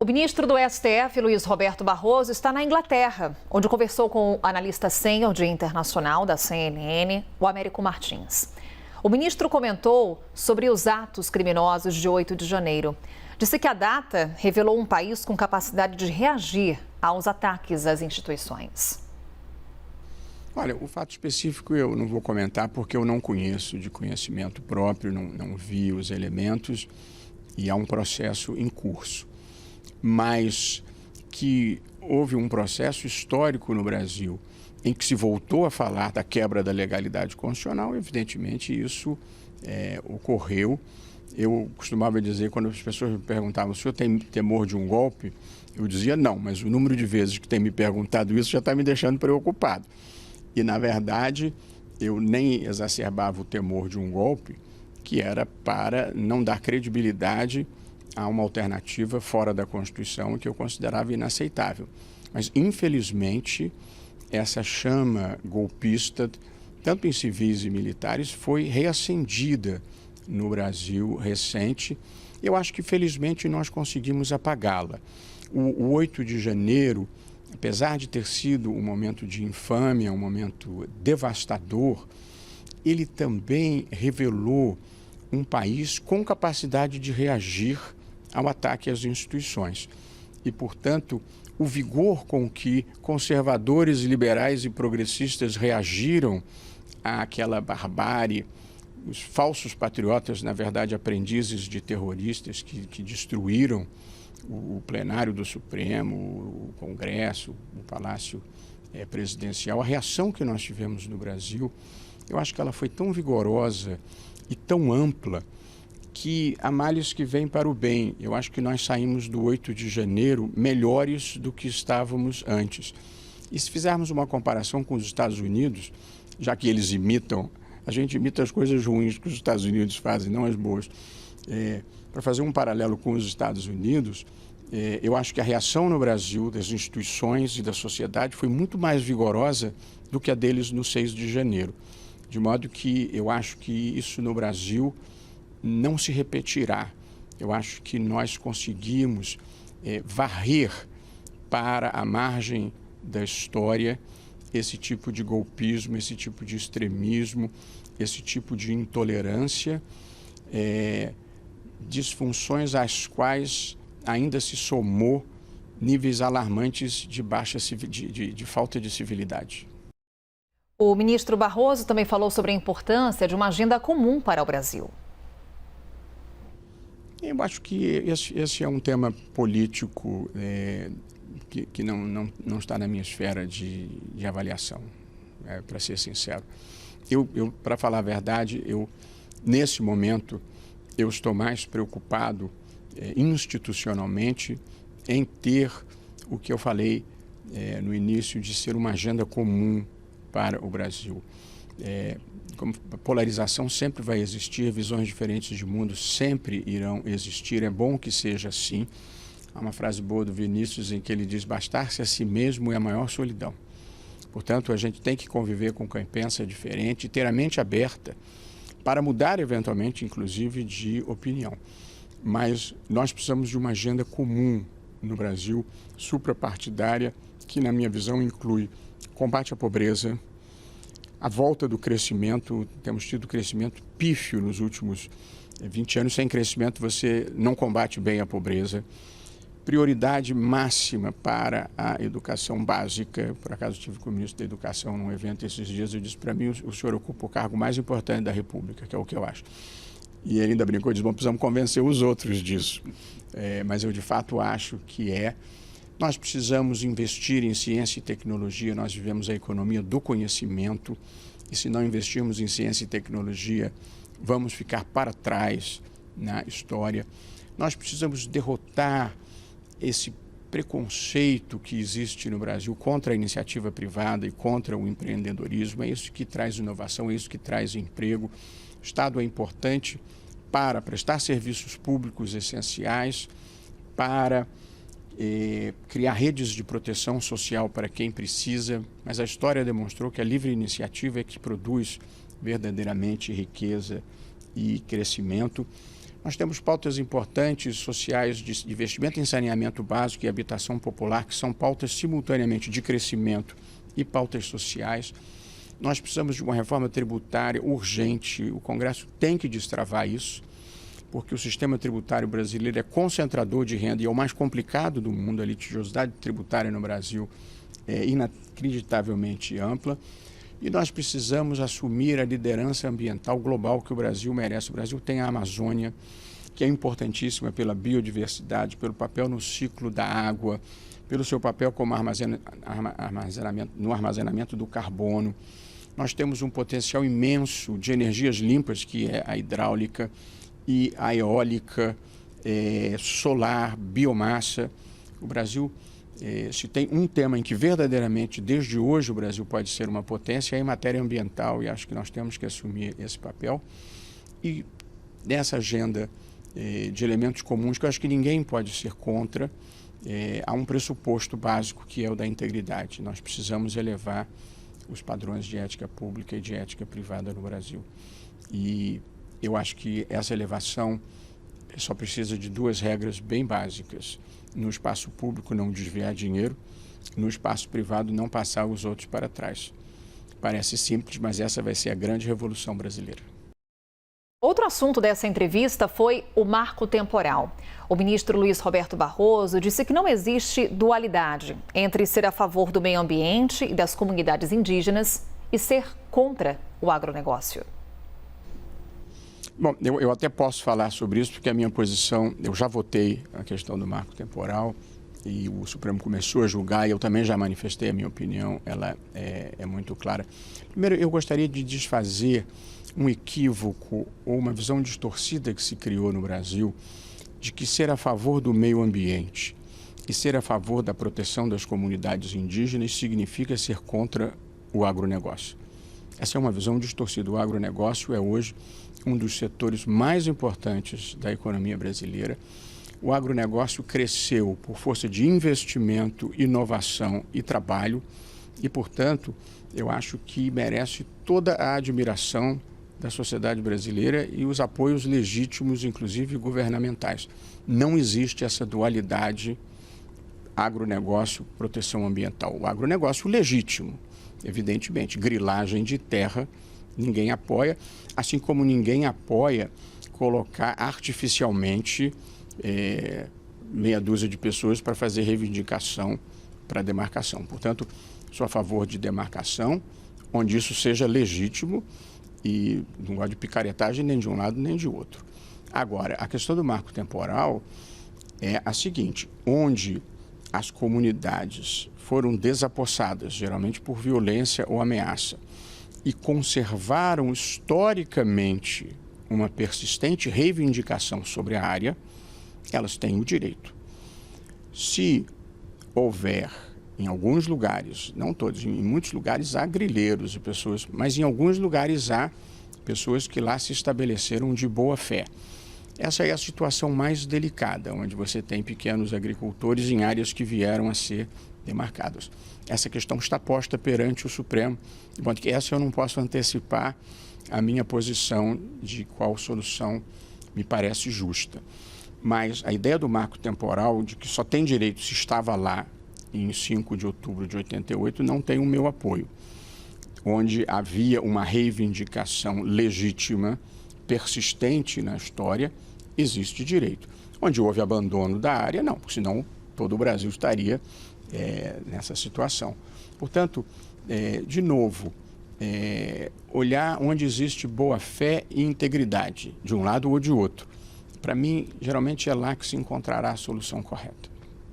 O ministro do STF, Luiz Roberto Barroso, está na Inglaterra, onde conversou com o analista sênior de internacional da CNN, o Américo Martins. O ministro comentou sobre os atos criminosos de 8 de janeiro. Disse que a data revelou um país com capacidade de reagir aos ataques às instituições. Olha, o fato específico eu não vou comentar porque eu não conheço de conhecimento próprio, não vi os elementos e há um processo em curso. Mas que houve um processo histórico no Brasil em que se voltou a falar da quebra da legalidade constitucional, evidentemente isso ocorreu. Eu costumava dizer, quando as pessoas me perguntavam, o senhor tem temor de um golpe? Eu dizia não, mas o número de vezes que tem me perguntado isso já está me deixando preocupado. E, na verdade, eu nem exacerbava o temor de um golpe, que era para não dar credibilidade a uma alternativa fora da Constituição que eu considerava inaceitável. Mas, infelizmente, essa chama golpista, tanto em civis e militares, foi reacendida no Brasil recente. Eu acho que, felizmente, nós conseguimos apagá-la. O 8 de janeiro, apesar de ter sido um momento de infâmia, um momento devastador, ele também revelou um país com capacidade de reagir ao ataque às instituições. E, portanto, o vigor com que conservadores, liberais e progressistas reagiram àquela barbárie, os falsos patriotas, na verdade, aprendizes de terroristas que destruíram o plenário do Supremo, o Congresso, o Palácio Presidencial, a reação que nós tivemos no Brasil, eu acho que ela foi tão vigorosa e tão ampla que há males que vêm para o bem. Eu acho que nós saímos do 8 de janeiro melhores do que estávamos antes. E se fizermos uma comparação com os Estados Unidos, já que eles imitam, a gente imita as coisas ruins que os Estados Unidos fazem, não as boas. Para fazer um paralelo com os Estados Unidos, eu acho que a reação no Brasil das instituições e da sociedade foi muito mais vigorosa do que a deles no 6 de janeiro. De modo que eu acho que isso no Brasil não se repetirá. Eu acho que nós conseguimos varrer para a margem da história esse tipo de golpismo, esse tipo de extremismo, esse tipo de intolerância, disfunções às quais ainda se somou níveis alarmantes de falta de civilidade. O ministro Barroso também falou sobre a importância de uma agenda comum para o Brasil. Eu acho que esse é um tema político que não está na minha esfera de avaliação, para ser sincero. Para falar a verdade, nesse momento, eu estou mais preocupado institucionalmente em ter o que eu falei no início de ser uma agenda comum para o Brasil. Como polarização sempre vai existir, visões diferentes de mundo sempre irão existir, é bom que seja assim. Há uma frase boa do Vinícius em que ele diz: bastar-se a si mesmo é a maior solidão. Portanto, a gente tem que conviver com quem pensa diferente, ter a mente aberta para mudar eventualmente, inclusive, de opinião. Mas nós precisamos de uma agenda comum no Brasil, suprapartidária, que na minha visão inclui combate à pobreza, a volta do crescimento. Temos tido crescimento pífio nos últimos 20 anos. Sem crescimento você não combate bem a pobreza. Prioridade máxima para a educação básica. Por acaso estive com o ministro da Educação num evento esses dias, eu disse: para mim o senhor ocupa o cargo mais importante da República, que é o que eu acho. E ele ainda brincou e disse: bom, precisamos convencer os outros disso. Mas eu de fato acho que nós precisamos investir em ciência e tecnologia. Nós vivemos a economia do conhecimento e se não investirmos em ciência e tecnologia, vamos ficar para trás na história. Nós precisamos derrotar esse preconceito que existe no Brasil contra a iniciativa privada e contra o empreendedorismo. É isso que traz inovação, é isso que traz emprego. O Estado é importante para prestar serviços públicos essenciais, para criar redes de proteção social para quem precisa, mas a história demonstrou que a livre iniciativa é que produz verdadeiramente riqueza e crescimento. Nós temos pautas importantes sociais de investimento em saneamento básico e habitação popular, que são pautas simultaneamente de crescimento e pautas sociais. Nós precisamos de uma reforma tributária urgente, o Congresso tem que destravar isso, porque o sistema tributário brasileiro é concentrador de renda e é o mais complicado do mundo. A litigiosidade tributária no Brasil é inacreditavelmente ampla. E nós precisamos assumir a liderança ambiental global que o Brasil merece. O Brasil tem a Amazônia, que é importantíssima pela biodiversidade, pelo papel no ciclo da água, pelo seu papel como no armazenamento do carbono. Nós temos um potencial imenso de energias limpas, que é a hidráulica e a eólica, solar, biomassa. O Brasil, se tem um tema em que verdadeiramente, desde hoje, o Brasil pode ser uma potência, é em matéria ambiental, e acho que nós temos que assumir esse papel. E nessa agenda de elementos comuns, que eu acho que ninguém pode ser contra, há um pressuposto básico, que é o da integridade. Nós precisamos elevar os padrões de ética pública e de ética privada no Brasil. E eu acho que essa elevação só precisa de duas regras bem básicas. No espaço público, não desviar dinheiro. No espaço privado, não passar os outros para trás. Parece simples, mas essa vai ser a grande revolução brasileira. Outro assunto dessa entrevista foi o marco temporal. O ministro Luiz Roberto Barroso disse que não existe dualidade entre ser a favor do meio ambiente e das comunidades indígenas e ser contra o agronegócio. Bom, eu até posso falar sobre isso, porque a minha posição, eu já votei a questão do marco temporal e o Supremo começou a julgar, e eu também já manifestei a minha opinião, ela é muito clara. Primeiro, eu gostaria de desfazer um equívoco ou uma visão distorcida que se criou no Brasil de que ser a favor do meio ambiente e ser a favor da proteção das comunidades indígenas significa ser contra o agronegócio. Essa é uma visão distorcida. O agronegócio é hoje um dos setores mais importantes da economia brasileira. O agronegócio cresceu por força de investimento, inovação e trabalho e, portanto, eu acho que merece toda a admiração da sociedade brasileira e os apoios legítimos, inclusive governamentais. Não existe essa dualidade agronegócio, proteção ambiental. O agronegócio legítimo, evidentemente, grilagem de terra, ninguém apoia, assim como ninguém apoia colocar artificialmente meia dúzia de pessoas para fazer reivindicação para demarcação. Portanto, sou a favor de demarcação, onde isso seja legítimo e não gosto de picaretagem nem de um lado nem de outro. Agora, a questão do marco temporal é a seguinte: onde as comunidades foram desapossadas, geralmente por violência ou ameaça, e conservaram historicamente uma persistente reivindicação sobre a área, elas têm o direito. Se houver, em alguns lugares, não todos, em muitos lugares há grileiros e pessoas, mas em alguns lugares há pessoas que lá se estabeleceram de boa fé. Essa é a situação mais delicada, onde você tem pequenos agricultores em áreas que vieram a ser demarcadas. Essa questão está posta perante o Supremo, de modo que essa eu não posso antecipar a minha posição de qual solução me parece justa. Mas a ideia do marco temporal, de que só tem direito se estava lá em 5 de outubro de 88, não tem o meu apoio. Onde havia uma reivindicação legítima, persistente na história, existe direito. Onde houve abandono da área, não, porque senão todo o Brasil estaria nessa situação. Portanto, de novo, olhar onde existe boa-fé e integridade, de um lado ou de outro. Para mim, geralmente é lá que se encontrará a solução correta.